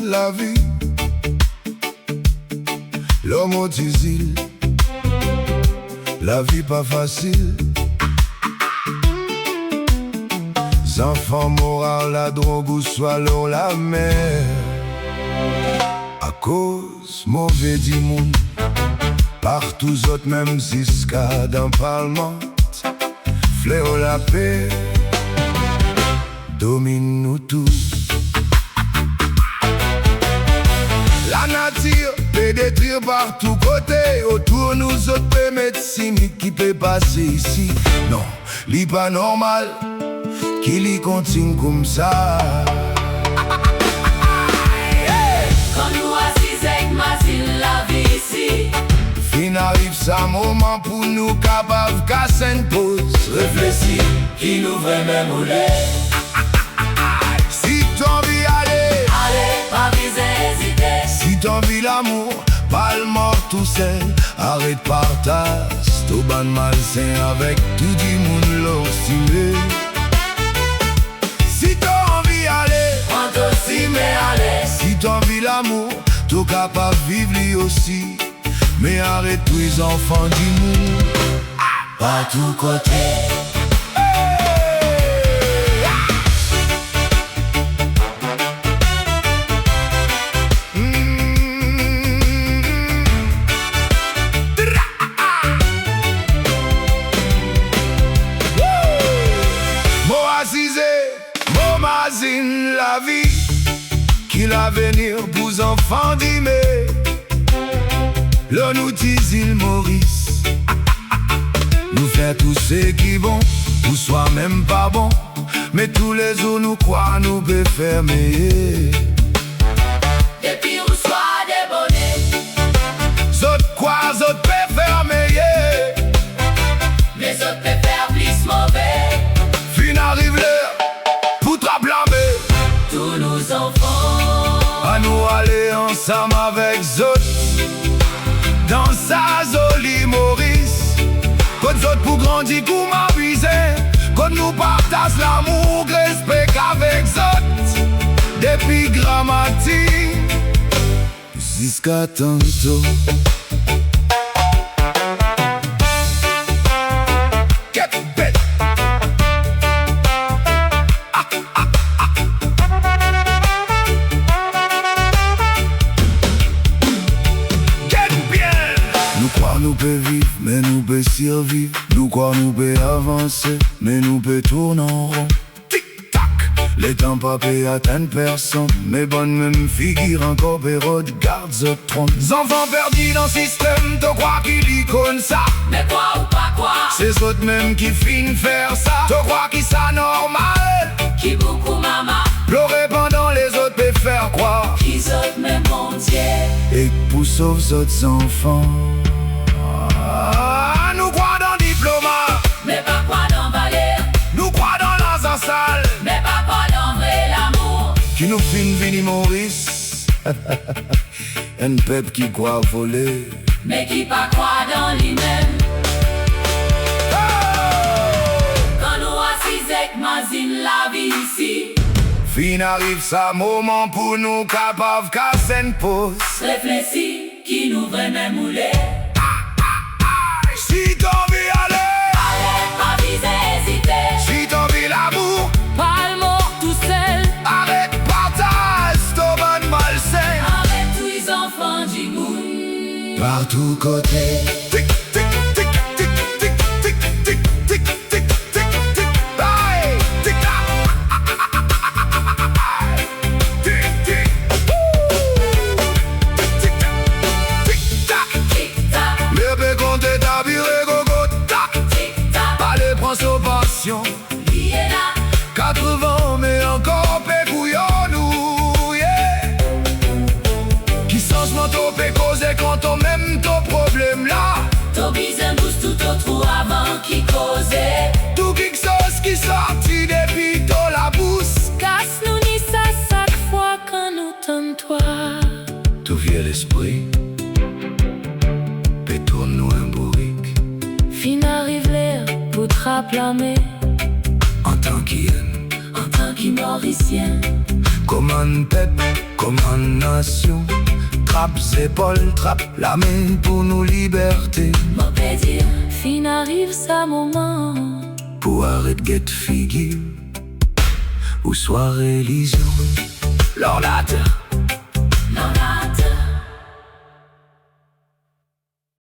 La vie, l'homme au diesel, la vie pas facile. Enfants morts la drogue ou soit l'eau la mer. À cause mauvais du monde, partout autres même jusqu'à dans Parlement. Fléau la paix, domine nous tous. La nature peut détruire par tous côtés. Autour nous autres peut médecine qui peut passer ici. Non, li pas normal qui li continue comme ça. Quand nous assisons avec Mazil la vie ici, Fin arrive ça moment pour nous capables casser une pause. réfléchis, qui nous vraiment mouler. Si t'envie aller, Pas viser, hésiter. si t'envie l'amour, pas le mort tout seul. Arrête partage, tout ban malsain avec tout du monde l'ostimé. Si t'as envie aller, Quand aussi mais aller. si t'envie l'amour, tout capable vivre lui aussi. Mais arrête tous les enfants du monde, Pas tout côté. Momazine la vie, qui l'avenir pour enfants d'aimer. L'on nous dit il Maurice, nous fait tout ce qui est bon, ou soit même pas bon. Mais tous les jours nous croient nous peut faire meilleur. Des pires ou soit des bonnets. Zot quoi, zot peut faire meilleur. Mais autres préfèrent plus mauvais. Fin arrive l'heure, pour blâmer. Tous nos enfants, À nous aller ensemble avec zot, dans sa jolie Maurice. Côte zot pour grandir, pour m'abuser. Côte nous partage l'amour, respect avec zot. Depuis grammatique, jusqu'à tantôt. Get bit. Nous croyons nous peut vivre, mais nous peut survivre. Nous croyons nous peut avancer, mais nous peut tourner en rond. Tic-tac, les temps pas peut atteindre personne. Mais bonne même figure encore période, garde ce trône. Enfants perdus dans le système, te crois qu'il y connaît ça. mais quoi ou pas quoi. C'est autres même qui finissent faire ça. Te crois qu'il ça normal. Qui beaucoup maman, Pleurer pendant les autres peut faire croire. qui autres même mon Dieu. Et pour sauver les autres enfants. Nous croyons dans le diplôme, Mais pas quoi dans Valère. nous croyons dans la salle. Mais pas quoi dans vrai l'amour. Qui nous filme Vini Maurice. Un peuple qui croit voler. Mais qui pas quoi dans lui-même. Quand nous assisons avec Mazil la vie ici, Fin arrive ça moment pour nous capables casser une pause. réfléchis, qui nous vraiment mouler. Si t'as envie aller, Pas viser, hésiter. si t'as envie l'amour, Pas le mort tout seul. arrête partage, ton bon malsain. Avec tous les enfants du monde. Par tous côtés. Tic, tic, tic, tic, tic, tic, tic, tic, tic, tic, tic. Bye. Tic, tac. Tic, tic. Tic, tac. Tic, tac. Tic-tac, Le bé compte ta virée, gogo, tac. tic-tac. Allez, prends son passion. Liena, 80, mais encore pécouillon, nous, yeah. Qui changement t'au peut causer quand on même ton problème là. vieux l'esprit, et tourne-nous un bourrique. Fin arrive l'air pour te rappelamer, En tant qu'ien, en tant qu'Mauricien. comme un peuple, comme une nation. Trappe épaules, trappe la main pour nos libertés. M'en peut dire, fin arrive sa moment. Pour arrêter de figure ou soit religion. Lors la terre